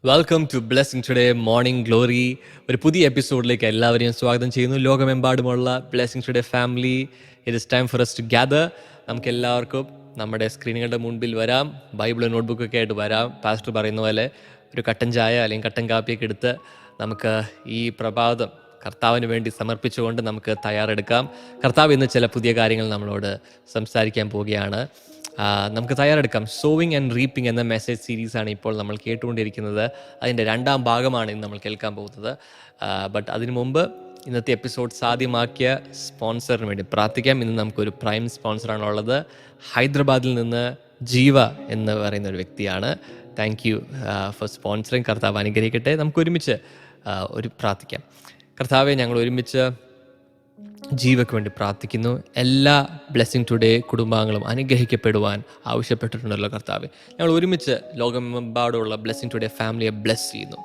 Welcome to blessing today morning glory. ഒരു പുതിയ എപ്പിസോഡിലേക്ക് എല്ലാവരെയും സ്വാഗതം ചെയ്യുന്നു. ലോകമെമ്പാടുമുള്ള blessing today family, it is time for us to gather. നമുക്ക് എല്ലാവർക്കും നമ്മുടെ സ്ക്രീനുകളുടെ മുൻപിൽ വരാം, ബൈബിൾ നോട്ട്ബുക്കൊക്കെ ആയിട്ട് വരാം. പാസ്റ്റർ പറയുന്ന പോലെ ഒരു കട്ടൻ ചായ അല്ലെങ്കിൽ കട്ടൻ കാപ്പിയൊക്കെ എടുത്ത് നമുക്ക് ഈ പ്രഭാതം കർത്താവിന് വേണ്ടി സമർപ്പിച്ചുകൊണ്ട് നമുക്ക് തയ്യാറെടുക്കാം. കർത്താവ് ഇന്ന് ചില പുതിയ കാര്യങ്ങൾ നമ്മളോട് സംസാരിക്കാൻ പോവുകയാണ്. നമുക്ക് തയ്യാറെടുക്കാം. സോവിങ് ആൻഡ് റീപ്പിംഗ് എന്ന മെസ്സേജ് സീരീസാണ് ഇപ്പോൾ നമ്മൾ കേട്ടുകൊണ്ടിരിക്കുന്നത്. അതിൻ്റെ 2ാം ഭാഗമാണ് ഇന്ന് നമ്മൾ കേൾക്കാൻ പോകുന്നത്. ബട്ട് അതിനു മുമ്പ് ഇന്നത്തെ എപ്പിസോഡ് സാധ്യമാക്കിയ സ്പോൺസറിന് വേണ്ടി പ്രാർത്ഥിക്കാം. ഇന്ന് നമുക്കൊരു പ്രൈം സ്പോൺസറാണുള്ളത്. ഹൈദരാബാദിൽ നിന്ന് ജീവ എന്ന് പറയുന്ന ഒരു വ്യക്തിയാണ്. Thank you for sponsoring. കർത്താവ് അനുഗ്രഹിക്കട്ടെ. നമുക്ക് ഒരുമിച്ച് ഒരു പ്രാർത്ഥിക്കാം. കർത്താവെ, ഞങ്ങൾ ഒരുമിച്ച് ജീവയ്ക്ക് വേണ്ടി പ്രാർത്ഥിക്കുന്നു. എല്ലാ ബ്ലെസ്സിങ് ടുഡേ കുടുംബാംഗങ്ങളും അനുഗ്രഹിക്കപ്പെടുവാൻ ആവശ്യപ്പെട്ടിട്ടുണ്ടല്ലോ കർത്താവെ. ഞങ്ങൾ ഒരുമിച്ച് ലോകമെമ്പാടുമുള്ള ബ്ലെസ്സിങ് ടുഡേ ഫാമിലിയെ ബ്ലെസ് ചെയ്യുന്നു.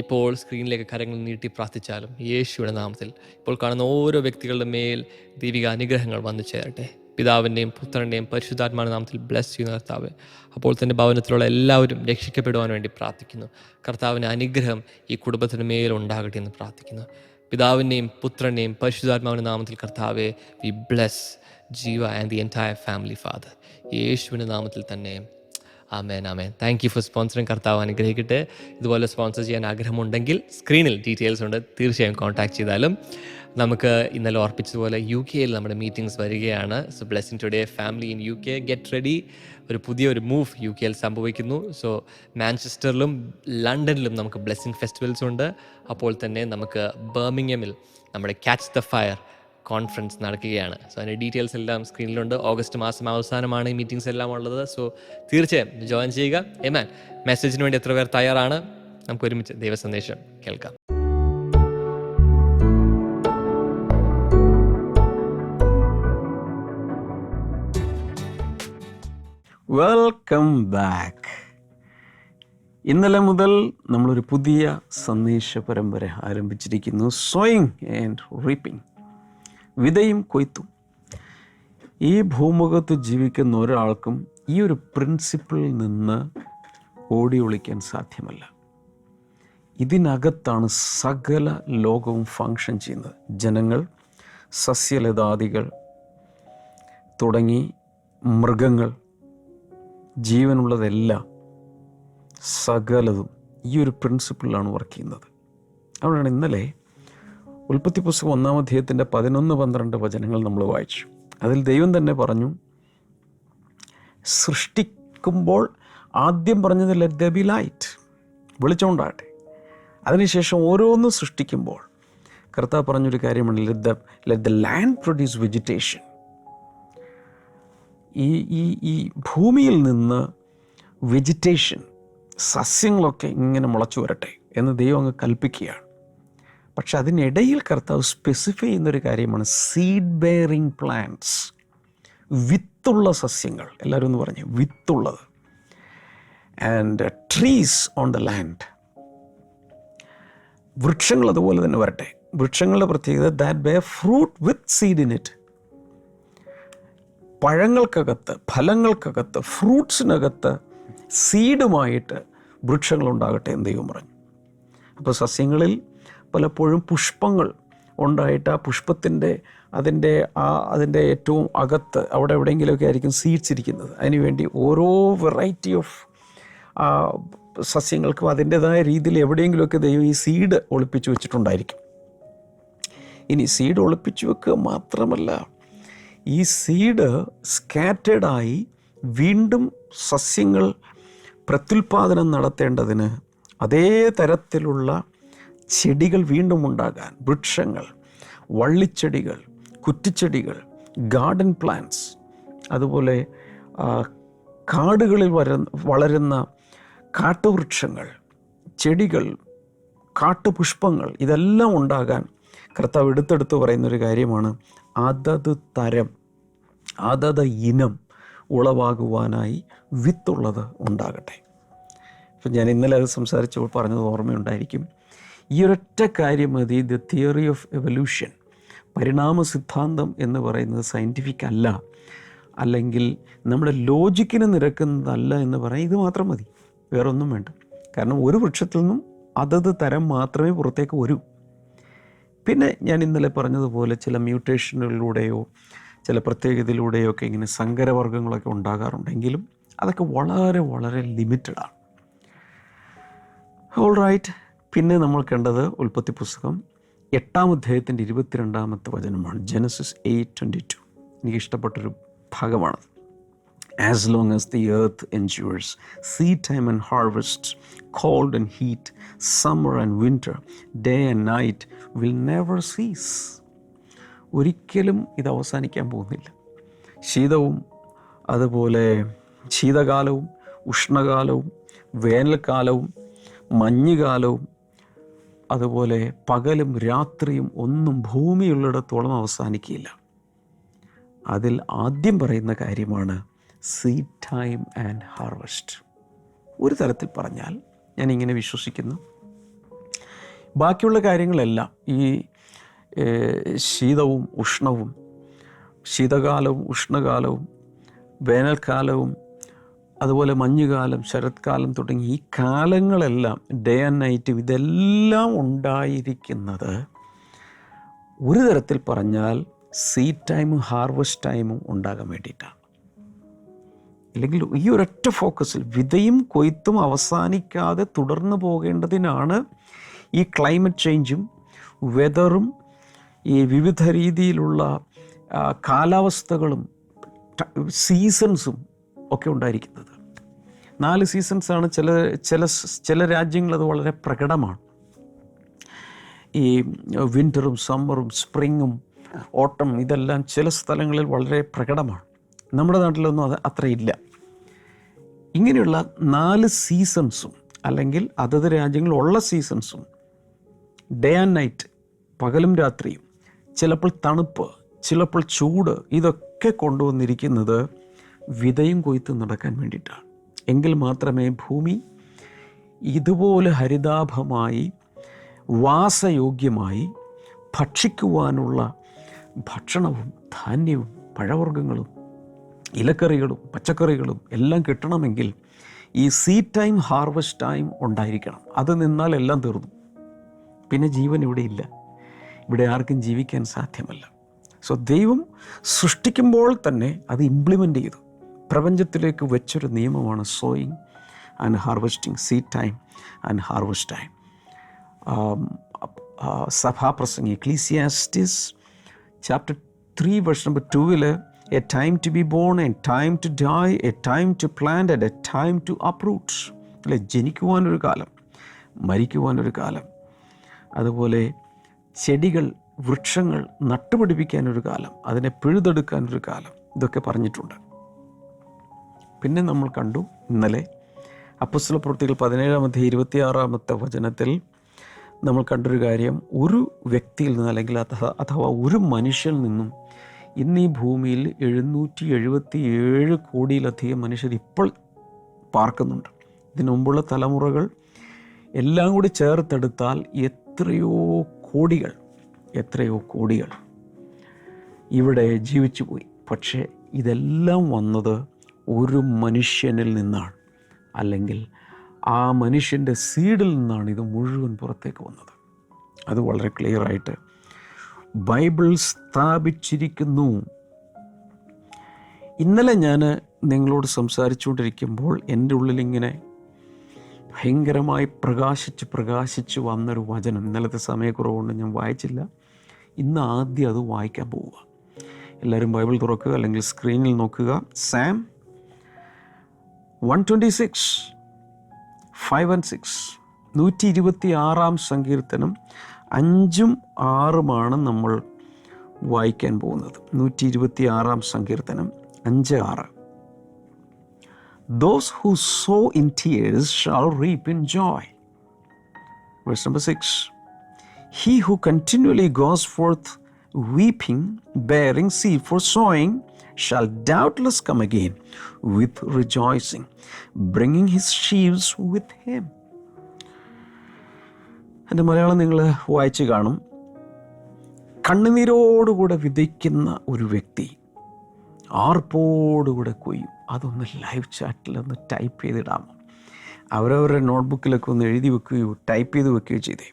ഇപ്പോൾ സ്ക്രീനിലേക്ക് കരങ്ങൾ നീട്ടി പ്രാർത്ഥിച്ചാലും യേശുവിൻ്റെ നാമത്തിൽ ഇപ്പോൾ കാണുന്ന ഓരോ വ്യക്തികളുടെ മേൽ ദൈവിക അനുഗ്രഹങ്ങൾ വന്നു ചേരട്ടെ. പിതാവിൻ്റെയും പുത്രൻ്റെയും പരിശുദ്ധാത്മാവിൻ്റെ നാമത്തിൽ ബ്ലെസ് ചെയ്യുന്ന കർത്താവ്. അപ്പോൾ തന്നെ ഭവനത്തിലുള്ള എല്ലാവരും രക്ഷിക്കപ്പെടുവാൻ വേണ്ടി പ്രാർത്ഥിക്കുന്നു. കർത്താവിൻ്റെ അനുഗ്രഹം ഈ കുടുംബത്തിന് മേലുണ്ടാകട്ടെ എന്ന് പ്രാർത്ഥിക്കുന്നു. പിതാവിൻ്റെയും പുത്രൻ്റെയും പരിശുദ്ധാത്മാവിൻ്റെ നാമത്തിൽ കർത്താവെ, we bless Jeeva and the entire family father. യേശുവിൻ്റെ നാമത്തിൽ തന്നെ ആമേൻ, ആമേൻ. Thank you for sponsoring. കർത്താവ് അനുഗ്രഹിക്കട്ടെ. ഇതുപോലെ സ്പോൺസർ ചെയ്യാൻ ആഗ്രഹമുണ്ടെങ്കിൽ സ്ക്രീനിൽ ഡീറ്റെയിൽസ് ഉണ്ട്, തീർച്ചയായും കോൺടാക്ട് ചെയ്താലും. നമുക്ക് ഇന്നലെ ഓർപ്പിച്ചതുപോലെ UK നമ്മുടെ മീറ്റിംഗ്സ് വരികയാണ്. So blessing today family in UK, get ready. ഒരു പുതിയൊരു മൂവ് UK സംഭവിക്കുന്നു. സോ മാഞ്ചസ്റ്ററിലും ലണ്ടനിലും നമുക്ക് ബ്ലെസ്സിങ് ഫെസ്റ്റിവൽസ് ഉണ്ട്. അപ്പോൾ തന്നെ നമുക്ക് ബർമിംഗ്ഹാമിൽ നമ്മുടെ ക്യാച്ച് ദ ഫയർ കോൺഫറൻസ് നടക്കുകയാണ്. സോ അതിൻ്റെ ഡീറ്റെയിൽസ് എല്ലാം സ്ക്രീനിലുണ്ട്. ഓഗസ്റ്റ് മാസം അവസാനമാണ് ഈ മീറ്റിംഗ്സ് എല്ലാം ഉള്ളത്. സോ തീർച്ചയായും ജോയിൻ ചെയ്യുക. ഏമാൻ. മെസ്സേജിന് വേണ്ടി എത്ര പേർ തയ്യാറാണ്? നമുക്ക് ഒരുമിച്ച് ദൈവസന്ദേശം കേൾക്കാം. Welcome back. ഇന്നലെ മുതൽ നമ്മളൊരു പുതിയ സന്ദേശ പരമ്പര ആരംഭിച്ചിരിക്കുന്നു. സോയിങ് ആൻഡ് റീപ്പിംഗ്, വിതയും കൊയ്ത്തും. ഈ ഭൂമുഖത്ത് ജീവിക്കുന്ന ഒരാൾക്കും ഈ ഒരു പ്രിൻസിപ്പിളിൽ നിന്ന് ഓടി ഒളിക്കാൻ സാധ്യമല്ല. ഇതിനകത്താണ് സകല ലോകവും ഫങ്ഷൻ ചെയ്യുന്നത്. ജനങ്ങൾ, സസ്യലതാദികൾ തുടങ്ങി മൃഗങ്ങൾ, ജീവനുള്ളതെല്ലാം സകലതും ഈ ഒരു പ്രിൻസിപ്പിളിലാണ് വർക്ക് ചെയ്യുന്നത്. അതുകൊണ്ടാണ് ഇന്നലെ ഉൽപ്പത്തി പുസ്തകം 1-ാം അധ്യായത്തിൻ്റെ 11-12 വചനങ്ങൾ നമ്മൾ വായിച്ചു. അതിൽ ദൈവം തന്നെ പറഞ്ഞു, സൃഷ്ടിക്കുമ്പോൾ ആദ്യം പറഞ്ഞത് ലെറ്റ് ദെയർ ബി ലൈറ്റ്, വെളിച്ചമുണ്ടാകട്ടെ. അതിനുശേഷം ഓരോന്നും സൃഷ്ടിക്കുമ്പോൾ കർത്താവ് പറഞ്ഞൊരു കാര്യമാണ്, let the land produce vegetation. ഈ ഭൂമിയിൽ നിന്ന് വെജിറ്റേഷൻ, സസ്യങ്ങളൊക്കെ ഇങ്ങനെ മുളച്ചു വരട്ടെ എന്ന് ദൈവം അങ്ങ് കൽപ്പിക്കുകയാണ്. പക്ഷെ അതിനിടയിൽ കർത്താവ് സ്പെസിഫൈ ചെയ്യുന്നൊരു കാര്യമാണ് സീഡ് ബെയറിങ് പ്ലാന്റ്സ്, വിത്തുള്ള സസ്യങ്ങൾ. എല്ലാവരും ഒന്ന് പറഞ്ഞു, വിത്തുള്ളത്. And trees on the land, വൃക്ഷങ്ങൾ അതുപോലെ തന്നെ വരട്ടെ. വൃക്ഷങ്ങളുടെ പ്രത്യേകത that bear fruit with seed in it. പഴങ്ങൾക്കകത്ത്, ഫലങ്ങൾക്കകത്ത്, ഫ്രൂട്ട്സിനകത്ത് സീഡുമായിട്ട് വൃക്ഷങ്ങളുണ്ടാകട്ടെ എന്ന് ദൈവം പറഞ്ഞു. അപ്പോൾ സസ്യങ്ങളിൽ പലപ്പോഴും പുഷ്പങ്ങൾ ഉണ്ടായിട്ട് ആ പുഷ്പത്തിൻ്റെ അതിൻ്റെ ഏറ്റവും അകത്ത് അവിടെ എവിടെയെങ്കിലുമൊക്കെ ആയിരിക്കും സീഡ്സ് ഇരിക്കുന്നത്. അതിനുവേണ്ടി ഓരോ വെറൈറ്റി ഓഫ് സസ്യങ്ങൾക്കും അതിൻ്റെതായ രീതിയിൽ എവിടെയെങ്കിലുമൊക്കെ ദൈവം ഈ സീഡ് ഒളിപ്പിച്ചു വെച്ചിട്ടുണ്ടായിരിക്കും. ഇനി സീഡ് ഒളിപ്പിച്ചു വെക്കുക മാത്രമല്ല, ഈ സീഡ് സ്കാറ്റേഡായി വീണ്ടും സസ്യങ്ങൾ പ്രത്യുൽപാദനം നടത്തേണ്ടതിന് അതേ തരത്തിലുള്ള ചെടികൾ വീണ്ടും ഉണ്ടാകാൻ, വൃക്ഷങ്ങൾ, വള്ളിച്ചെടികൾ, കുറ്റിച്ചെടികൾ, ഗാർഡൻ പ്ലാന്റ്സ്, അതുപോലെ കാടുകളിൽ വളരുന്ന കാട്ടുവൃക്ഷങ്ങൾ, ചെടികൾ, കാട്ടുപുഷ്പങ്ങൾ, ഇതെല്ലാം ഉണ്ടാകാൻ കർത്താവ് എടുത്തെടുത്ത് പറയുന്നൊരു കാര്യമാണ് അതത് തരം, അതത് ഇനം ഉളവാകുവാനായി വിത്തുള്ളത് ഉണ്ടാകട്ടെ. അപ്പം ഞാൻ ഇന്നലെ അത് സംസാരിച്ചപ്പോൾ പറഞ്ഞത് ഓർമ്മയുണ്ടായിരിക്കും. ഈ ഒരൊറ്റ കാര്യം മതി. ദ തിയറി ഓഫ് എവല്യൂഷൻ, പരിണാമ സിദ്ധാന്തം എന്ന് പറയുന്നത് സയൻറ്റിഫിക് അല്ല, അല്ലെങ്കിൽ നമ്മുടെ ലോജിക്കിന് നിരക്കുന്നതല്ല എന്ന് പറയാൻ ഇത് മാത്രം മതി, വേറൊന്നും വേണ്ട. കാരണം ഒരു വൃക്ഷത്തിൽ നിന്നും അതത് തരം മാത്രമേ പുറത്തേക്ക് വരൂ. പിന്നെ ഞാൻ ഇന്നലെ പറഞ്ഞതുപോലെ ചില മ്യൂട്ടേഷനുകളിലൂടെയോ ചില പ്രത്യേകതയിലൂടെയോ ഒക്കെ ഇങ്ങനെ സങ്കരവർഗ്ഗങ്ങളൊക്കെ ഉണ്ടാകാറുണ്ടെങ്കിലും അതൊക്കെ വളരെ വളരെ ലിമിറ്റഡാണ്. All right. പിന്നെ നമ്മൾ കണ്ടത് ഉൽപ്പത്തി പുസ്തകം 8-ാം അധ്യായത്തിൻ്റെ 22-ാമത്തെ വചനമാണ്. Genesis 8:22. എനിക്കിഷ്ടപ്പെട്ടൊരു ഭാഗമാണത്. As long as the earth endures, seed time and harvest, cold and heat, summer and winter, day and night will never cease. ഒരിക്കലും ഇത് അവസാനിക്കാൻ പോകുന്നില്ല. ശീതവും അതുപോലെ ശീതകാലവും ഉഷ്ണകാലവും വേനൽക്കാലവും മഞ്ഞുകാലവും അതുപോലെ പകലും രാത്രിയും ഒന്നും ഭൂമിയുള്ളിടത്തോളം അവസാനിക്കില്ല. അതിൽ ആദ്യം പറയുന്ന കാര്യമാണ് സീഡ് ടൈം ആൻഡ് ഹാർവസ്റ്റ്. ഒരു തരത്തിൽ പറഞ്ഞാൽ ഞാനിങ്ങനെ വിശ്വസിക്കുന്നു, ബാക്കിയുള്ള കാര്യങ്ങളെല്ലാം ഈ ശീതവും ഉഷ്ണവും ശീതകാലവും ഉഷ്ണകാലവും വേനൽക്കാലവും അതുപോലെ മഞ്ഞുകാലം ശരത്കാലം തുടങ്ങി ഈ കാലങ്ങളെല്ലാം ഡേ ആൻഡ് നൈറ്റും ഇതെല്ലാം ഉണ്ടായിരിക്കുന്നത് ഒരു തരത്തിൽ പറഞ്ഞാൽ സീഡ് ടൈമും ഹാർവസ്റ്റ് ടൈമും ഉണ്ടാകാൻ വേണ്ടിയിട്ടാണ്. അല്ലെങ്കിൽ ഈ ഒരൊറ്റ ഫോക്കസിൽ വിതയും കൊയ്ത്തും അവസാനിക്കാതെ തുടർന്നു പോകേണ്ടതിനാണ് ഈ ക്ലൈമറ്റ് ചേഞ്ചും വെതറും ഈ വിവിധ രീതിയിലുള്ള കാലാവസ്ഥകളും സീസൺസും ഒക്കെ ഉണ്ടായിരിക്കുന്നത്. 4 സീസൺസാണ്. ചില രാജ്യങ്ങൾ അത് വളരെ പ്രകടമാണ്. ഈ വിൻ്ററും സമ്മറും സ്പ്രിങ്ങും ഓട്ടം ഇതെല്ലാം ചില സ്ഥലങ്ങളിൽ വളരെ പ്രകടമാണ്. നമ്മുടെ നാട്ടിലൊന്നും അത് അത്രയില്ല. ഇങ്ങനെയുള്ള 4 സീസൺസും അല്ലെങ്കിൽ അതത് രാജ്യങ്ങളിലുള്ള സീസൺസും ഡേ ആൻഡ് നൈറ്റ് പകലും രാത്രിയും ചിലപ്പോൾ തണുപ്പ് ചിലപ്പോൾ ചൂട് ഇതൊക്കെ കൊണ്ടുവന്നിരിക്കുന്നത് വിതയും കൊയ്ത്തും നടക്കാൻ വേണ്ടിയിട്ടാണ്. എങ്കിൽ മാത്രമേ ഭൂമി ഇതുപോലെ ഹരിതാഭമായി വാസയോഗ്യമായി ഭക്ഷിക്കുവാനുള്ള ഭക്ഷണവും ധാന്യവും പഴവർഗ്ഗങ്ങളും ഇലക്കറികളും പച്ചക്കറികളും എല്ലാം കിട്ടണമെങ്കിൽ ഈ സീഡ് ടൈം ഹാർവസ്റ്റ് ടൈം ഉണ്ടായിരിക്കണം. അത് നിന്നാൽ എല്ലാം തീർന്നു. പിന്നെ ജീവൻ ഇവിടെ ഇല്ല. ഇവിടെ ആർക്കും ജീവിക്കാൻ സാധ്യമല്ല. സോ ദൈവം സൃഷ്ടിക്കുമ്പോൾ തന്നെ അത് ഇംപ്ലിമെൻ്റ് ചെയ്തു പ്രപഞ്ചത്തിലേക്ക് വെച്ചൊരു നിയമമാണ് sowing and harvesting, seed time and harvest time. സഭാപ്രസംഗി Ecclesiastes chapter 3 verse number 2 a time to be born, a time to die, a time to plant and a time to uproot. അല്ലെ, ജനിക്കുവാനൊരു കാലം, മരിക്കുവാനൊരു കാലം, അതുപോലെ ചെടികൾ വൃക്ഷങ്ങൾ നട്ടുപിടിപ്പിക്കാനൊരു കാലം, അതിനെ പിഴുതെടുക്കാനൊരു കാലം, ഇതൊക്കെ പറഞ്ഞിട്ടുണ്ട്. പിന്നെ നമ്മൾ കണ്ടു ഇന്നലെ അപ്പോസ്തലപ്രവൃത്തികൾ 17-ാം അധ്യായം 26-ാമത്തെ വചനത്തിൽ നമ്മൾ കണ്ടൊരു കാര്യം, ഒരു വ്യക്തിയിൽ നിന്ന് അല്ലെങ്കിൽ അഥവാ ഒരു മനുഷ്യനിൽ നിന്നും ഇന്ന് ഈ ഭൂമിയിൽ 777 കോടിയിലധികം മനുഷ്യർ ഇപ്പോൾ പാർക്കുന്നുണ്ട്. ഇതിനു മുമ്പുള്ള തലമുറകൾ എല്ലാം കൂടി ചേർത്തെടുത്താൽ എത്രയോ കോടികൾ ഇവിടെ ജീവിച്ചു പോയി. പക്ഷേ ഇതെല്ലാം വന്നത് ഒരു മനുഷ്യനിൽ നിന്നാണ്, അല്ലെങ്കിൽ ആ മനുഷ്യൻ്റെ സീഡിൽ നിന്നാണ് ഇത് മുഴുവൻ പുറത്തേക്ക് വന്നത്. അത് വളരെ ക്ലിയറായിട്ട് ബൈബിൾ സ്ഥാപിച്ചിരിക്കുന്നു. ഇന്നലെ ഞാൻ നിങ്ങളോട് സംസാരിച്ചുകൊണ്ടിരിക്കുമ്പോൾ എൻ്റെ ഉള്ളിലിങ്ങനെ ഭയങ്കരമായി പ്രകാശിച്ച് വന്നൊരു വചനം, ഇന്നലത്തെ സമയക്കുറവുകൊണ്ട് ഞാൻ വായിച്ചില്ല. ഇന്ന് ആദ്യം അത് വായിക്കാൻ പോവുക. എല്ലാവരും ബൈബിൾ തുറക്കുക അല്ലെങ്കിൽ സ്ക്രീനിൽ നോക്കുക. സാം 126, 5 and 6, 126-ാം സങ്കീർത്തനം 5ഉം 6ഉമാണ് നമ്മൾ വായിക്കാൻ പോകുന്നത്. 126-ാം സങ്കീർത്തനം 5-6. Those who sow in tears shall reap in joy. Verse number 6. He who continually goes forth weeping, bearing seed for sowing, shall doubtless come again with rejoicing, bringing his sheaves with him. എൻ്റെ മലയാളം നിങ്ങൾ വായിച്ച് കാണും. കണ്ണുനീരോടുകൂടെ വിതയ്ക്കുന്ന ഒരു വ്യക്തി ആർപ്പോടുകൂടെ കൊയ്യും. അതൊന്ന് live ചാറ്റിൽ ഒന്ന് ടൈപ്പ് ചെയ്തിടാമോ? അവരവരുടെ നോട്ട്ബുക്കിലൊക്കെ ഒന്ന് എഴുതി വെക്കുകയോ ടൈപ്പ് ചെയ്ത് വെക്കുകയോ ചെയ്തേ.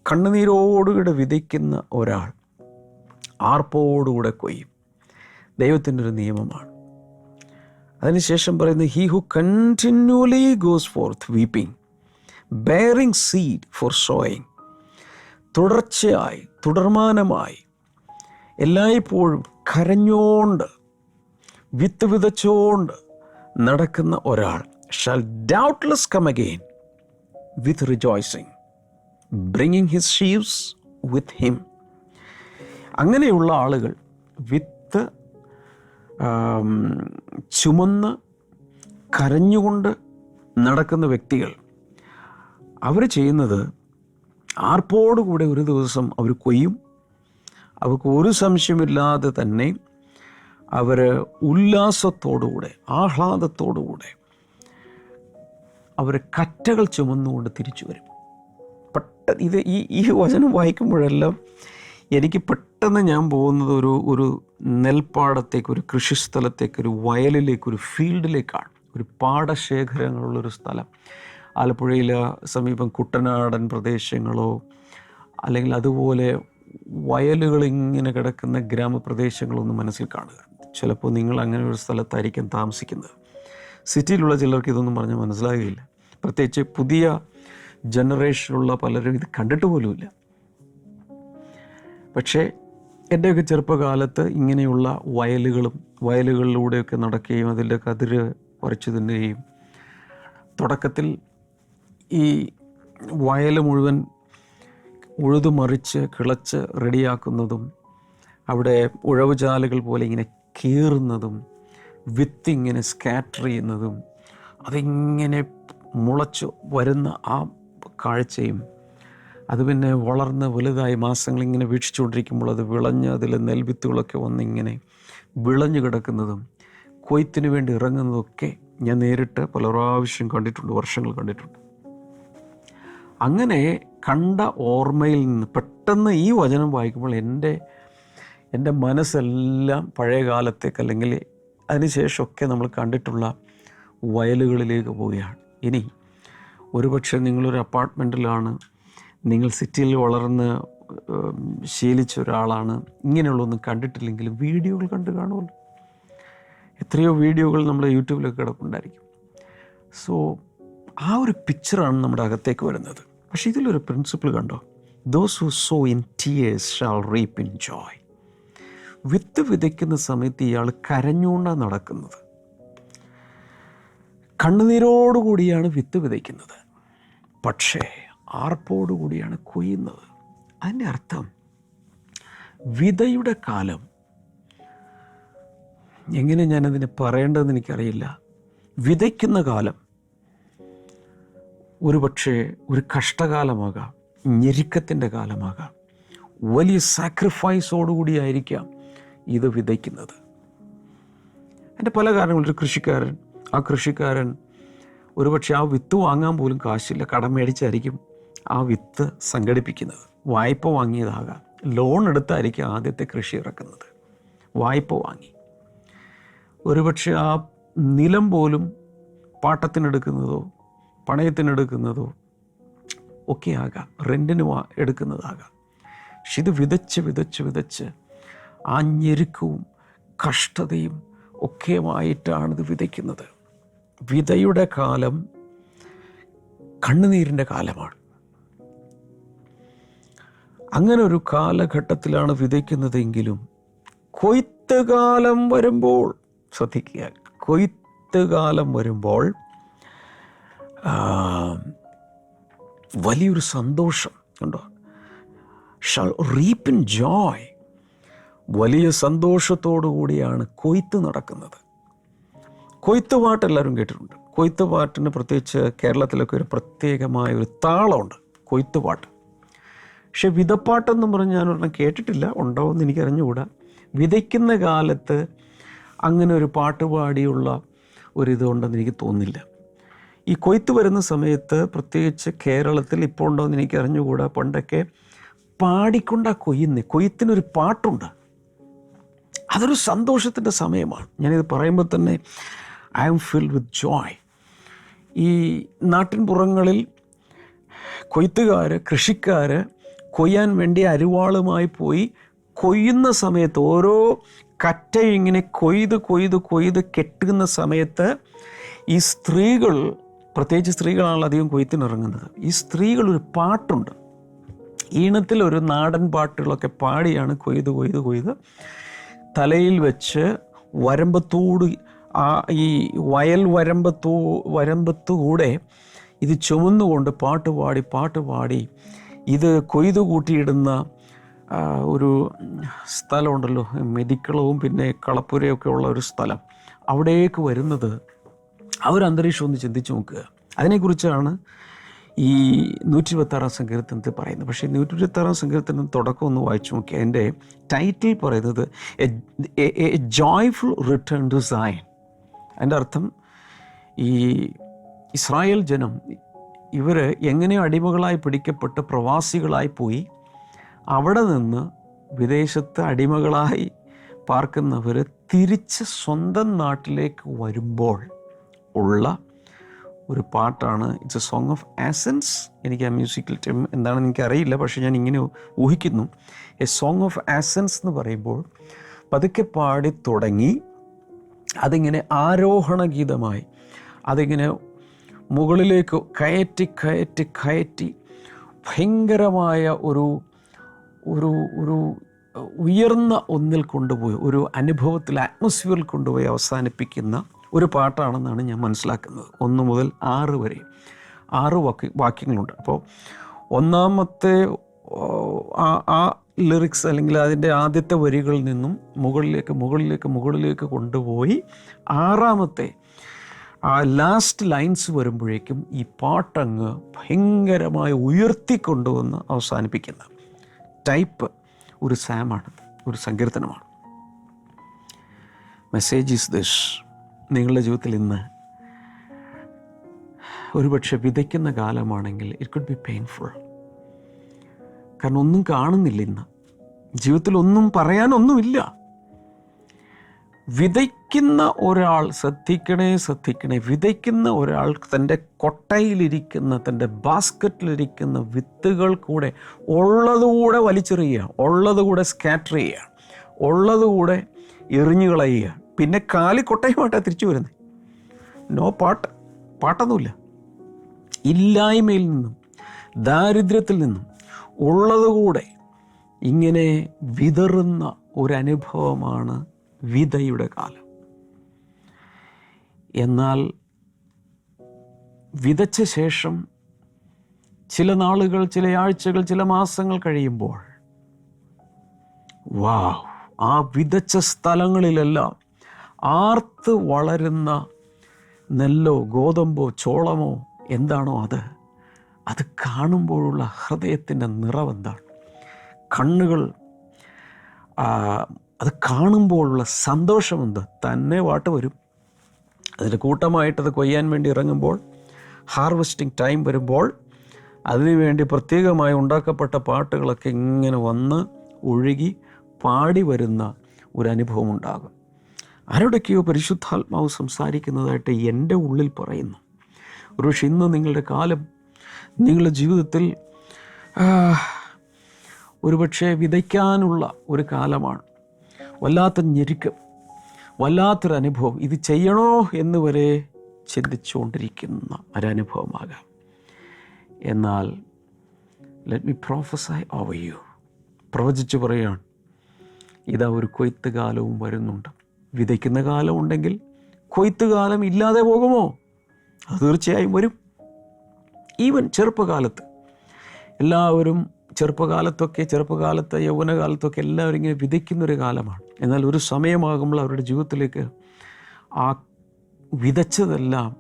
കണ്ണുനീരോടുകൂടെ വിതയ്ക്കുന്ന ഒരാൾ ആർപ്പോടുകൂടെ കൊയ്യും. ദൈവത്തിൻ്റെ ഒരു നിയമമാണ്. അതിനുശേഷം പറയുന്നത്, he who continually goes fourth weeping bearing seed four sowing. തുടർച്ചയായി തുടർമാനമായി എല്ലായ്പ്പോഴും കരഞ്ഞോണ്ട് വിത്ത് വിതച്ചോണ്ട് നടക്കുന്ന ഒരാൾ shall doubtless come again with rejoicing, bringing his sheaves with him. അങ്ങനെയുള്ള ആളുകൾ വിത്ത് ചുമന്ന് കരഞ്ഞുകൊണ്ട് നടക്കുന്ന വ്യക്തികൾ, അവർ ചെയ്യുന്നത് ആർപ്പോടുകൂടെ ഒരു ദിവസം അവർ കൊയ്യും. അവർക്ക് ഒരു സംശയമില്ലാതെ തന്നെ അവർ ഉല്ലാസത്തോടുകൂടെ ആഹ്ലാദത്തോടുകൂടെ അവർ കറ്റകൾ ചുമന്നുകൊണ്ട് തിരിച്ചു വരും. ഇത് ഈ വചനം വായിക്കുമ്പോഴെല്ലാം എനിക്ക് പെട്ടെന്ന് ഞാൻ പോകുന്നത് ഒരു നെൽപ്പാടത്തേക്ക്, ഒരു കൃഷിസ്ഥലത്തേക്ക്, ഒരു വയലിലേക്ക്, ഒരു ഫീൽഡിലേക്കാണ്. ഒരു പാടശേഖരങ്ങളുള്ളൊരു സ്ഥലം. ആലപ്പുഴയിൽ സമീപം കുട്ടനാടൻ പ്രദേശങ്ങളോ അല്ലെങ്കിൽ അതുപോലെ വയലുകളിങ്ങനെ കിടക്കുന്ന ഗ്രാമപ്രദേശങ്ങളൊന്നും മനസ്സിൽ കാണുക. ചിലപ്പോൾ നിങ്ങൾ അങ്ങനെ ഒരു സ്ഥലത്തായിരിക്കും താമസിക്കുന്നത്. സിറ്റിയിലുള്ള ചിലർക്ക് ഇതൊന്നും പറഞ്ഞാൽ മനസ്സിലാകുകയില്ല. പ്രത്യേകിച്ച് പുതിയ ജനറേഷനുള്ള പലരും ഇത് കണ്ടിട്ട് പോലുമില്ല. പക്ഷേ എൻ്റെയൊക്കെ ചെറുപ്പകാലത്ത് ഇങ്ങനെയുള്ള വയലുകളിലൂടെയൊക്കെ നടക്കുകയും അതിൻ്റെ കതിര് പറിച്ചു തിന്നുകയും തുടക്കത്തിൽ ഈ വയൽ മുഴുവൻ ഉഴുതുമറിച്ച് കിളച്ച് റെഡിയാക്കുന്നതും അവിടെ ഉഴവുചാലുകൾ പോലെ ഇങ്ങനെ കീറുന്നതും വിത്തിങ്ങനെ സ്കാറ്റർ ചെയ്യുന്നതും അതിങ്ങനെ മുളച്ചു വരുന്ന ആ കാഴ്ചയും, അത് പിന്നെ വളർന്ന് വലുതായി മാസങ്ങളിങ്ങനെ വീക്ഷിച്ചുകൊണ്ടിരിക്കുമ്പോൾ അത് വിളഞ്ഞ് അതിൽ നെൽവിത്തുകളൊക്കെ വന്നിങ്ങനെ വിളഞ്ഞു കിടക്കുന്നതും കൊയ്ത്തിന് വേണ്ടി ഇറങ്ങുന്നതൊക്കെ ഞാൻ നേരിട്ട് പല പ്രാവശ്യം കണ്ടിട്ടുണ്ട്, വർഷങ്ങൾ കണ്ടിട്ടുണ്ട്. അങ്ങനെ കണ്ട ഓർമ്മയിൽ നിന്ന് പെട്ടെന്ന് ഈ വചനം വായിക്കുമ്പോൾ എൻ്റെ മനസ്സെല്ലാം പഴയ കാലത്തേക്ക് അല്ലെങ്കിൽ അതിനുശേഷമൊക്കെ നമ്മൾ കണ്ടിട്ടുള്ള വയലുകളിലേക്ക് പോവുകയാണ്. ഇനി ഒരുപക്ഷെ നിങ്ങളൊരു അപ്പാർട്ട്മെൻറ്റിലാണ്, നിങ്ങൾ സിറ്റിയിൽ വളർന്ന് ശീലിച്ച ഒരാളാണ്, ഇങ്ങനെയുള്ളതൊന്നും കണ്ടിട്ടില്ലെങ്കിലും വീഡിയോകൾ കണ്ടു കാണുമല്ലോ. എത്രയോ വീഡിയോകൾ നമ്മുടെ യൂട്യൂബിലൊക്കെ കിടപ്പുണ്ടായിരിക്കും. സോ ആ ഒരു പിക്ചറാണ് നമ്മുടെ അകത്തേക്ക് വരുന്നത്. പക്ഷേ ഇതിലൊരു പ്രിൻസിപ്പിൾ കണ്ടോ, those who sow in tears shall reap in joy. വിത്ത് വിതയ്ക്കുന്ന സമയത്ത് ഇയാൾ കരഞ്ഞുകൊണ്ടാണ് നടക്കുന്നത്. കണ്ണുനീരോടുകൂടിയാണ് വിത്ത് വിതയ്ക്കുന്നത്, പക്ഷേ ആർപ്പോടുകൂടിയാണ് കൊയ്യുന്നത്. അതിൻ്റെ അർത്ഥം വിതയുടെ കാലം, എങ്ങനെ ഞാനതിനെ പറയേണ്ടതെന്ന് എനിക്കറിയില്ല. വിതയ്ക്കുന്ന കാലം ഒരുപക്ഷെ ഒരു കഷ്ടകാലമാകാം, ഞെരുക്കത്തിൻ്റെ കാലമാകാം, വലിയ സാക്രിഫൈസോടുകൂടിയായിരിക്കാം ഇത് വിതയ്ക്കുന്നത്. എൻ്റെ പല കാരണങ്ങളും. ഒരു കൃഷിക്കാരൻ, ആ കൃഷിക്കാരൻ ഒരുപക്ഷെ ആ വിത്ത് വാങ്ങാൻ പോലും കാശില്ല, കടം മേടിച്ചായിരിക്കും ആ വിത്ത് സംഘടിപ്പിക്കുന്നത്. വായ്പ വാങ്ങിയതാകാം, ലോൺ എടുത്തായിരിക്കും ആദ്യത്തെ കൃഷി ഇറക്കുന്നത്. വായ്പ വാങ്ങി ഒരുപക്ഷെ ആ നിലം പോലും പാട്ടത്തിനെടുക്കുന്നതോ പണയത്തിനെടുക്കുന്നതോ ഒക്കെ ആകാം, റെൻറ്റിന് എടുക്കുന്നതാകാം. പക്ഷെ ഇത് വിതച്ച് വിതച്ച് വിതച്ച് ആ ഞെരുക്കവും കഷ്ടതയും ഒക്കെയുമായിട്ടാണിത് വിതയ്ക്കുന്നത്. വിതയുടെ കാലം കണ്ണുനീരിൻ്റെ കാലമാണ്. അങ്ങനെ ഒരു കാലഘട്ടത്തിലാണ് വിതയ്ക്കുന്നതെങ്കിലും കൊയ്ത്ത് കാലം വരുമ്പോൾ, ശ്രദ്ധിക്കുക, കൊയ്ത്ത് കാലം വരുമ്പോൾ വലിയൊരു സന്തോഷം ഉണ്ടോ, ഷാൾ റീപ്പ് ഇൻ ജോയ്. വലിയ സന്തോഷത്തോടു കൂടിയാണ് കൊയ്ത്ത് നടക്കുന്നത്. കൊയ്ത്ത് പാട്ട് എല്ലാവരും കേട്ടിട്ടുണ്ട്. കൊയ്ത്ത് പാട്ടിന് പ്രത്യേകിച്ച് കേരളത്തിലൊക്കെ ഒരു പ്രത്യേകമായ ഒരു താളമുണ്ട്, കൊയ്ത്ത് പാട്ട്. പക്ഷെ വിതപ്പാട്ടെന്നും പറഞ്ഞ് ഞാനൊരെണ്ണം കേട്ടിട്ടില്ല, ഉണ്ടാവുമെന്ന് എനിക്കറിഞ്ഞുകൂടാ. വിതയ്ക്കുന്ന കാലത്ത് അങ്ങനെ ഒരു പാട്ട് പാടിയുള്ള ഒരിതുണ്ടെന്ന് എനിക്ക് തോന്നുന്നില്ല. ഈ കൊയ്ത്ത് വരുന്ന സമയത്ത് പ്രത്യേകിച്ച് കേരളത്തിൽ ഇപ്പോൾ ഉണ്ടോയെന്ന് എനിക്ക് അറിഞ്ഞുകൂടാ. പണ്ടൊക്കെ പാടിക്കൊണ്ടാണ് കൊയ്ത്തിനൊരു പാട്ടുണ്ട്. അതൊരു സന്തോഷത്തിൻ്റെ സമയമാണ്. ഞാനിത് പറയുമ്പോൾ തന്നെ I am filled with joy. ഈ നാട്ടിൻപുറങ്ങളിൽ കൊയ്ത്തുകാർ, കൃഷിക്കാർ കൊയ്യാൻ വേണ്ടി അരിവാളുമായി പോയി കൊയ്യുന്ന സമയത്ത് ഓരോ കറ്റയും ഇങ്ങനെ കൊയ്ത് കെട്ടുന്ന സമയത്ത് ഈ സ്ത്രീകൾ, പ്രത്യേകിച്ച് സ്ത്രീകളാണല്ലോ അധികം കൊയ്ത്തിനിറങ്ങുന്നത്, ഈ സ്ത്രീകൾ ഒരു പാട്ടുണ്ട്, ഈണത്തിൽ ഒരു നാടൻ പാട്ടുകളൊക്കെ പാടിയാണ് കൊയ്ത് തലയിൽ വെച്ച് വരമ്പത്തോട് ഈ വയൽ വരമ്പത്തുകൂടെ ഇത് ചുമന്നുകൊണ്ട് പാട്ട് പാടി ഇത് കൊയ്തു കൂട്ടിയിടുന്ന ഒരു സ്ഥലമുണ്ടല്ലോ, മെതിക്കളവും പിന്നെ കളപ്പുരയൊക്കെ ഉള്ള ഒരു സ്ഥലം, അവിടേക്ക് വരുന്നത് ആ ഒരു അന്തരീക്ഷം ഒന്ന് ചിന്തിച്ച് നോക്കുക. അതിനെക്കുറിച്ചാണ് ഈ 126 സങ്കീർത്തനത്തിൽ പറയുന്നത്. പക്ഷേ 126 സങ്കീർത്തനം തുടക്കം ഒന്ന് വായിച്ചു നോക്കി. അതിൻ്റെ ടൈറ്റിൽ പറയുന്നത് എ ജോയ്ഫുൾ റിട്ടേൺ ടു സയൻ. അതിൻ്റെ അർത്ഥം ഈ ഇസ്രായേൽ ജനം ഇവർ എങ്ങനെയോ അടിമകളായി പിടിക്കപ്പെട്ട് പ്രവാസികളായി പോയി അവിടെ നിന്ന് വിദേശത്ത് അടിമകളായി പാർക്കുന്നവർ തിരിച്ച് സ്വന്തം നാട്ടിലേക്ക് വരുമ്പോൾ ഉള്ള ഒരു പാട്ടാണ്. It's a song of ascents. എനിക്ക് ആ മ്യൂസിക്കൽ ടൈം എന്താണെന്ന് എനിക്കറിയില്ല, പക്ഷേ ഞാൻ ഇങ്ങനെ ഊഹിക്കുന്നു. എ സോങ് ഓഫ് ആസൻസ് എന്ന് പറയുമ്പോൾ പതുക്കെ പാടി തുടങ്ങി അതിങ്ങനെ ആരോഹണ ഗീതമായി അതിങ്ങനെ മുകളിലേക്ക് കയറ്റി ഭയങ്കരമായ ഒരു ഉയർന്ന ഒന്നിൽ കൊണ്ടുപോയി, ഒരു അനുഭവത്തിൽ, അറ്റ്മോസ്ഫിയറിൽ കൊണ്ടുപോയി അവസാനിപ്പിക്കുന്ന ഒരു പാട്ടാണെന്നാണ് ഞാൻ മനസ്സിലാക്കുന്നത്. 1 മുതൽ 6 വരെ 6 വാക്യങ്ങളുണ്ട്. അപ്പോൾ ഒന്നാമത്തെ ആ ലിറിക്സ് അല്ലെങ്കിൽ അതിൻ്റെ ആദ്യത്തെ വരികളിൽ നിന്നും മുകളിലേക്ക് കൊണ്ടുപോയി 6ാമത്തെ ആ ലാസ്റ്റ് ലൈൻസ് വരുമ്പോഴേക്കും ഈ പാട്ടങ്ങ് ഭയങ്കരമായി ഉയർത്തിക്കൊണ്ടുവന്ന് അവസാനിപ്പിക്കുന്ന ടൈപ്പ് ഒരു സാമാണ്, ഒരു സങ്കീർത്തനമാണ്. മെസ്സേജ് ഈസ് ദിസ്: നിങ്ങളുടെ ജീവിതത്തിൽ ഇന്ന് ഒരുപക്ഷെ വിതയ്ക്കുന്ന കാലമാണെങ്കിൽ ഇറ്റ് കുഡ് ബി പെയിൻഫുൾ. കാരണം ഒന്നും കാണുന്നില്ല, ഇന്ന് ജീവിതത്തിൽ ഒന്നും പറയാനൊന്നുമില്ല. വിതയ്ക്കുന്ന ഒരാൾ, ശ്രദ്ധിക്കണേ, വിതയ്ക്കുന്ന ഒരാൾ തൻ്റെ കൊട്ടയിലിരിക്കുന്ന, തൻ്റെ ബാസ്ക്കറ്റിലിരിക്കുന്ന വിത്തുകൾ കൂടെ ഉള്ളതുകൂടെ വലിച്ചെറിയുക, ഉള്ളതുകൂടെ സ്കാറ്റർ ചെയ്യുക, ഉള്ളതുകൂടെ എറിഞ്ഞു കളയുക. പിന്നെ കൊട്ടയുമായിട്ടാണ് തിരിച്ചു വരുന്നത്. നോ പാട്ടൊന്നുമില്ല. ഇല്ലായ്മയിൽ നിന്നും ദാരിദ്ര്യത്തിൽ നിന്നും ഉള്ളതുകൂടെ ഇങ്ങനെ വിതറുന്ന ഒരനുഭവമാണ് വിതയുടെ കാലം. എന്നാൽ വിതച്ച ശേഷം ചില നാളുകൾ, ചില ആഴ്ചകൾ, ചില മാസങ്ങൾ കഴിയുമ്പോൾ ആ വിതച്ച സ്ഥലങ്ങളിലെല്ലാം ആർത്ത് വളരുന്ന നെല്ലോ ഗോതമ്പോ ചോളമോ എന്താണോ അത് കാണുമ്പോഴുള്ള ഹൃദയത്തിൻ്റെ നിറവെന്താണ്, കണ്ണുകൾ അത് കാണുമ്പോഴുള്ള സന്തോഷമെന്ത്, തന്നെ പാട്ട് വരും. അതിൻ്റെ കൂട്ടമായിട്ടത് കൊയ്യാൻ വേണ്ടി ഇറങ്ങുമ്പോൾ, ഹാർവെസ്റ്റിംഗ് ടൈം വരുമ്പോൾ അതിനുവേണ്ടി പ്രത്യേകമായി ഉണ്ടാക്കപ്പെട്ട പാട്ടുകളൊക്കെ ഇങ്ങനെ വന്ന് ഒഴുകി പാടി വരുന്ന ഒരു അനുഭവം ഉണ്ടാകും. ആരോടൊക്കെയോ പരിശുദ്ധാത്മാവ് സംസാരിക്കുന്നതായിട്ട് എൻ്റെ ഉള്ളിൽ പറയുന്നു. ഒരുപക്ഷെ ഇന്ന് നിങ്ങളുടെ കാലം, നിങ്ങളുടെ ജീവിതത്തിൽ ഒരുപക്ഷെ വിതയ്ക്കാനുള്ള ഒരു കാലമാണ്. വല്ലാത്ത ഞെരുക്കം, വല്ലാത്തൊരനുഭവം, ഇത് ചെയ്യണോ എന്ന് വരെ ചിന്തിച്ചുകൊണ്ടിരിക്കുന്ന ഒരനുഭവമാകാം. എന്നാൽ let me prophesy over you, പ്രവചിച്ച് പറയുകയാണ്, ഇതാ ഒരു കൊയ്ത്ത് കാലവും വരുന്നുണ്ട്. വിതയ്ക്കുന്ന കാലമുണ്ടെങ്കിൽ കൊയ്ത്ത് കാലം ഇല്ലാതെ പോകുമോ? അത് തീർച്ചയായും വരും. ഈവൻ ചെറുപ്പകാലത്ത് എല്ലാവരും ചെറുപ്പകാലത്ത് യൗവനകാലത്തൊക്കെ എല്ലാവരും ഇങ്ങനെ വിതയ്ക്കുന്നൊരു കാലമാണ്. എന്നാൽ ഒരു സമയമാകുമ്പോൾ അവരുടെ ജീവിതത്തിലേക്ക് ആ വിതച്ചതെല്ലാം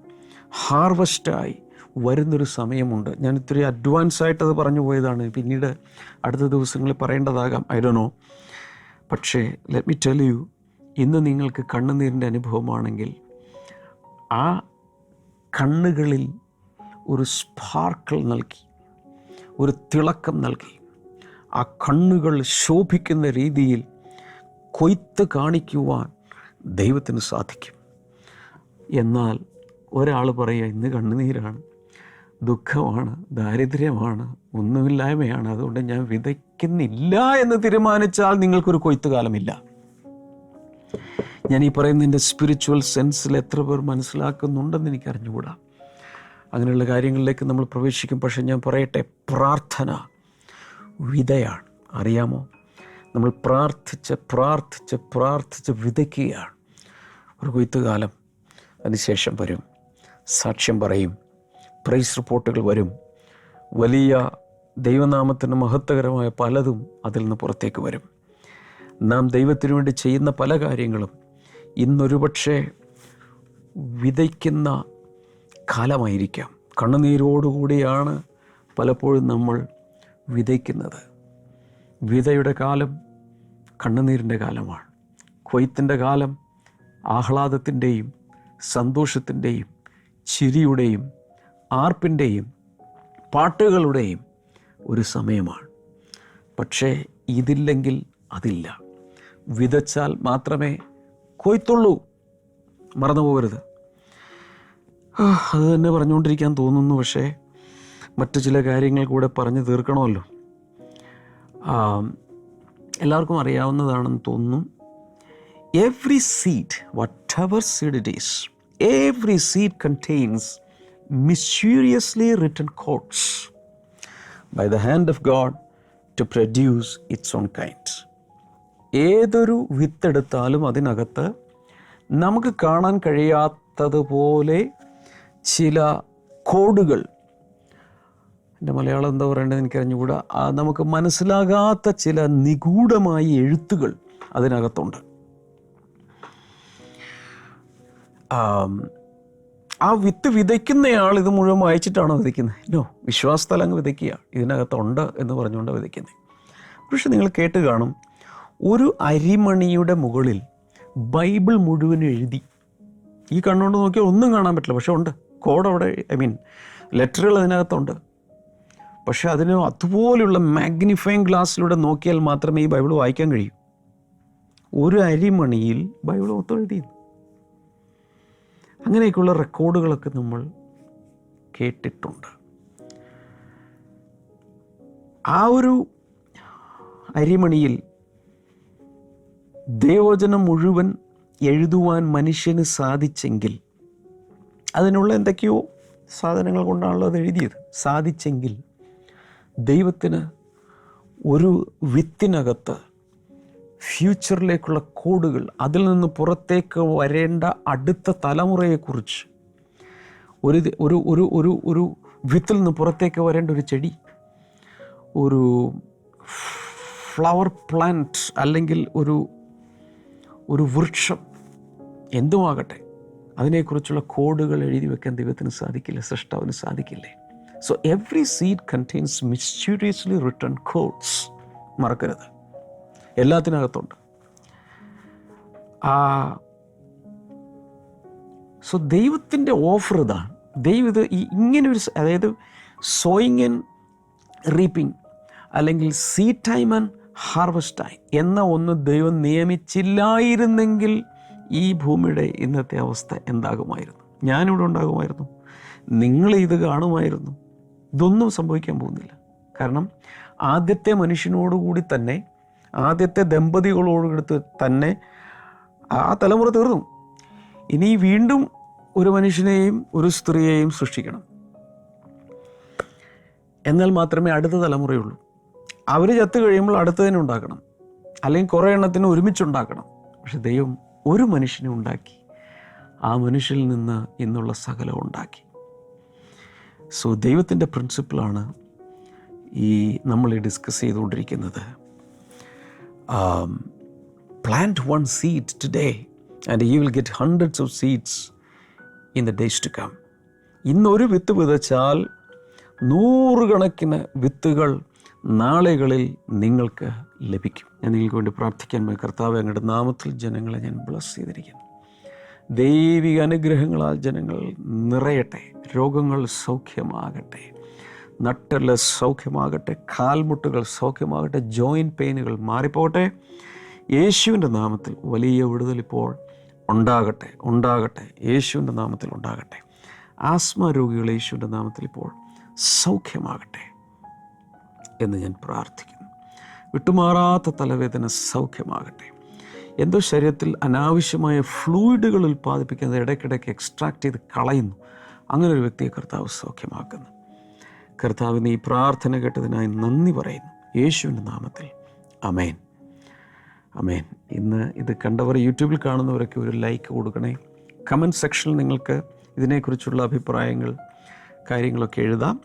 ഹാർവസ്റ്റായി വരുന്നൊരു സമയമുണ്ട്. ഞാൻ ഇത്തിരി അഡ്വാൻസായിട്ടത് പറഞ്ഞു പോയതാണ്, പിന്നീട് അടുത്ത ദിവസങ്ങളിൽ പറയേണ്ടതാകാം, ഐ ഡോണ്ട് നോ. പക്ഷേ ലെറ്റ് മി ടെൽ യു, ഇന്ന് നിങ്ങൾക്ക് കണ്ണുനീരിൻ്റെ അനുഭവമാണെങ്കിൽ ആ കണ്ണുകളിൽ ഒരു സ്പാർക്കിൾ നൽകി, ഒരു തിളക്കം നൽകി, ആ കണ്ണുകൾ ശോഭിക്കുന്ന രീതിയിൽ കൊയ്ത്ത് കാണിക്കുവാൻ ദൈവത്തിന് സാധിക്കും. എന്നാൽ ഒരാൾ പറയുക ഇന്ന് കണ്ണുനീരാണ്, ദുഃഖമാണ്, ദാരിദ്ര്യമാണ്, ഒന്നുമില്ലായ്മയാണ്, അതുകൊണ്ട് ഞാൻ വിതയ്ക്കുന്നില്ല എന്ന് തീരുമാനിച്ചാൽ നിങ്ങൾക്കൊരു കൊയ്ത്തുകാലമില്ല. ഞാൻ ഈ പറയുന്നതിൻ്റെ സ്പിരിച്വൽ സെൻസിൽ എത്ര പേർ മനസ്സിലാക്കുന്നുണ്ടെന്ന് എനിക്ക് അറിഞ്ഞുകൂടാ. അങ്ങനെയുള്ള കാര്യങ്ങളിലേക്ക് നമ്മൾ പ്രവേശിക്കും. പക്ഷെ ഞാൻ പറയട്ടെ, പ്രാർത്ഥന വിതയാണ്. അറിയാമോ, നമ്മൾ പ്രാർത്ഥിച്ച് വിതയ്ക്കുകയാണ്. ഒരു കൊയ്ത്തുകാലം അതിനുശേഷം വരും. സാക്ഷ്യം പറയും, പ്രൈസ് റിപ്പോർട്ടുകൾ വരും, വലിയ ദൈവനാമത്തിന് മഹത്വകരമായ പലതും അതിൽ നിന്ന് പുറത്തേക്ക് വരും. നാം ദൈവത്തിനു വേണ്ടി ചെയ്യുന്ന പല കാര്യങ്ങളും ഇന്നൊരു പക്ഷേ വിതയ്ക്കുന്ന കാലമായിരിക്കാം. കണ്ണുനീരോടുകൂടിയാണ് പലപ്പോഴും നമ്മൾ വിതയ്ക്കുന്നത്. വിതയുടെ കാലം കണ്ണുനീരിൻ്റെ കാലമാണ്. കൊയ്ത്തിൻ്റെ കാലം ആഹ്ലാദത്തിൻ്റെയും സന്തോഷത്തിൻ്റെയും ചിരിയുടെയും ആർപ്പിൻ്റെയും പാട്ടുകളുടെയും ഒരു സമയമാണ്. പക്ഷേ ഇതില്ലെങ്കിൽ അതില്ല. വിതച്ചാൽ മാത്രമേ കൊയ്ത്തുള്ളൂ, മറന്നു പോകരുത്. അത് തന്നെ പറഞ്ഞുകൊണ്ടിരിക്കാൻ തോന്നുന്നു. പക്ഷേ മറ്റു ചില കാര്യങ്ങൾ കൂടെ പറഞ്ഞു തീർക്കണമല്ലോ. എല്ലാവർക്കും അറിയാവുന്നതാണെന്ന് തോന്നുന്നു. Every seed, whatever seed it is, every seed contains mysteriously written codes by the hand of God to produce its own kind. ഏതൊരു വിത്തെടുത്താലും അതിനകത്ത് നമുക്ക് കാണാൻ കഴിയാത്തതുപോലെ ചില കോഡുകൾ, എൻ്റെ മലയാളം എന്താ പറയേണ്ടത് എനിക്കറിഞ്ഞുകൂടാ, നമുക്ക് മനസ്സിലാകാത്ത ചില നിഗൂഢമായ എഴുത്തുകൾ അതിനകത്തുണ്ട്. ആ വിത്ത് വിതയ്ക്കുന്നയാൾ ഇത് മുഴുവൻ വായിച്ചിട്ടാണോ വിതയ്ക്കുന്നത്? നോ, വിശ്വാസത്താൽ അങ്ങ് വിതയ്ക്കുക, ഇതിനകത്തുണ്ട് എന്ന് പറഞ്ഞുകൊണ്ട് വിതയ്ക്കുന്നത്. പക്ഷെ നിങ്ങൾ കേട്ട് കാണും, ഒരു അരിമണിയുടെ മുകളിൽ ബൈബിൾ മുഴുവൻ എഴുതി. ഈ കണ്ണുകൊണ്ട് നോക്കിയാൽ ഒന്നും കാണാൻ പറ്റില്ല, പക്ഷെ ഉണ്ട് കോഡ് അവിടെ, ലെറ്ററുകൾ അതിനകത്തുണ്ട്. പക്ഷെ അതിന് അതുപോലെയുള്ള മാഗ്നിഫൈങ് ഗ്ലാസ്സിലൂടെ നോക്കിയാൽ മാത്രമേ ഈ ബൈബിൾ വായിക്കാൻ കഴിയൂ. ഒരു അരിമണിയിൽ ബൈബിൾ മൊത്തം എഴുതി. അങ്ങനെയൊക്കെയുള്ള റെക്കോർഡുകളൊക്കെ നമ്മൾ കേട്ടിട്ടുണ്ട്. ആ ഒരു അരിമണിയിൽ ദൈവവചനം മുഴുവൻ എഴുതുവാൻ മനുഷ്യന് സാധിച്ചെങ്കിൽ, അതിനുള്ള എന്തൊക്കെയോ സാധനങ്ങൾ കൊണ്ടാണല്ലോ അത് എഴുതിയത്, സാധിച്ചെങ്കിൽ ദൈവത്തിന് ഒരു വിത്തിനകത്ത് ഫ്യൂച്ചറിലേക്കുള്ള കോഡുകൾ, അതിൽ നിന്ന് പുറത്തേക്ക് വരേണ്ട അടുത്ത തലമുറയെക്കുറിച്ച്, ഒരു ഒരു ഒരു ഒരു വിത്തിൽ നിന്ന് പുറത്തേക്ക് വരേണ്ട ഒരു ചെടി, ഒരു ഫ്ലവർ പ്ലാന്റ്, അല്ലെങ്കിൽ ഒരു വൃക്ഷം, എന്തുമാകട്ടെ, അതിനെക്കുറിച്ചുള്ള കോഡുകൾ എഴുതി വെക്കാൻ ദൈവത്തിന് സാധിക്കില്ല, സൃഷ്ടാവിന് സാധിക്കില്ലേ? So every seed contains mysteriously written codes. മറക്കരുത്, എല്ലാത്തിനകത്തുണ്ട്. സോ ദൈവത്തിൻ്റെ ഓഫർ ഇതാണ്. ദൈവം ഇത് ഇങ്ങനൊരു, അതായത് സോയിങ് ആൻഡ് റീപ്പിംഗ്, അല്ലെങ്കിൽ seed time and harvest time എന്ന ഒന്ന് ദൈവം നിയമിച്ചില്ലായിരുന്നെങ്കിൽ ഈ ഭൂമിയുടെ ഇന്നത്തെ അവസ്ഥ എന്താകുമായിരുന്നു? ഞാനിവിടെ ഉണ്ടാകുമായിരുന്നു, നിങ്ങൾ ഇത് കാണുമായിരുന്നു. ഇതൊന്നും സംഭവിക്കാൻ പോകുന്നില്ല. കാരണം ആദ്യത്തെ മനുഷ്യനോടുകൂടി തന്നെ, ആദ്യത്തെ ദമ്പതികളോടുകൂടി തന്നെ ആ തലമുറ തീർന്നു. ഇനി വീണ്ടും ഒരു മനുഷ്യനെയും ഒരു സ്ത്രീയെയും സൃഷ്ടിക്കണം. എന്നാൽ മാത്രമേ അടുത്ത തലമുറയുള്ളൂ. അവർ ചത്തു കഴിയുമ്പോൾ അടുത്തതിനെ ഉണ്ടാക്കണം, അല്ലെങ്കിൽ കുറേ എണ്ണത്തിന് ഒരുമിച്ചുണ്ടാക്കണം. പക്ഷെ ദൈവം ഒരു മനുഷ്യനെ ഉണ്ടാക്കി, ആ മനുഷ്യനിൽ നിന്ന് ഇന്നുള്ള സകലം ഉണ്ടാക്കി. സോ ദൈവത്തിൻ്റെ പ്രിൻസിപ്പിളാണ് ഈ നമ്മൾ ഡിസ്കസ് ചെയ്തുകൊണ്ടിരിക്കുന്നത്. Plant one seed today and you will get hundreds of seeds in the days to come. ഇന്നൊരു വിത്ത് വിതച്ചാൽ 100 കണക്കിന് വിത്തുകൾ നാളുകളിൽ നിങ്ങൾക്ക് ലഭിക്കും. ഞാൻ നിങ്ങൾക്ക് വേണ്ടി പ്രാർത്ഥിക്കാൻ പോയി. കർത്താവേ, അങ്ങയുടെ നാമത്തിൽ ജനങ്ങളെ ഞാൻ ബ്ലസ് ചെയ്തിരിക്കുന്നു. ദൈവിക അനുഗ്രഹങ്ങളാൽ ജനങ്ങൾ നിറയട്ടെ, രോഗങ്ങൾ സൗഖ്യമാകട്ടെ, നട്ടെല്ല് സൗഖ്യമാകട്ടെ, കാൽമുട്ടുകൾ സൗഖ്യമാകട്ടെ, ജോയിൻറ്റ് പെയിനുകൾ മാറിപ്പോകട്ടെ. യേശുവിൻ്റെ നാമത്തിൽ വലിയ വിടുതൽ ഇപ്പോൾ ഉണ്ടാകട്ടെ, യേശുവിൻ്റെ നാമത്തിൽ ഉണ്ടാകട്ടെ. ആസ്മ രോഗികൾ യേശുവിൻ്റെ നാമത്തിൽ ഇപ്പോൾ സൗഖ്യമാകട്ടെ എന്ന് ഞാൻ പ്രാർത്ഥിക്കുന്നു. വിട്ടുമാറാത്ത തലവേദന സൗഖ്യമാകട്ടെ. എന്തോ ശരീരത്തിൽ അനാവശ്യമായ ഫ്ലൂയിഡുകൾ ഉൽപ്പാദിപ്പിക്കുന്നത് ഇടയ്ക്കിടയ്ക്ക് എക്സ്ട്രാക്ട് ചെയ്ത് കളയുന്നു. അങ്ങനെ ഒരു വ്യക്തിയെ കർത്താവ് സൗഖ്യമാക്കുന്നു. കർത്താവിന് ഈ പ്രാർത്ഥന കേട്ടതിനായി നന്ദി പറയുന്നു, യേശുവിൻ്റെ നാമത്തിൽ. അമേൻ, അമേൻ. ഇന്ന് ഇത് കണ്ടവർ, യൂട്യൂബിൽ കാണുന്നവരൊക്കെ ഒരു ലൈക്ക് കൊടുക്കണേ. കമൻറ്റ് സെക്ഷനിൽ നിങ്ങൾക്ക് ഇതിനെക്കുറിച്ചുള്ള അഭിപ്രായങ്ങൾ, കാര്യങ്ങളൊക്കെ എഴുതാം.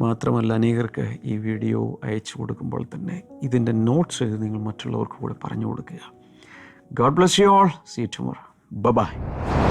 മാത്രമല്ല, അനേകർക്ക് ഈ വീഡിയോ അയച്ചു കൊടുക്കുമ്പോൾ തന്നെ ഇതിൻ്റെ നോട്ട്സ് എഴുതി നിങ്ങൾ മറ്റുള്ളവർക്ക് കൂടെ പറഞ്ഞു കൊടുക്കുക. God bless you all. See you tomorrow. Bye-bye.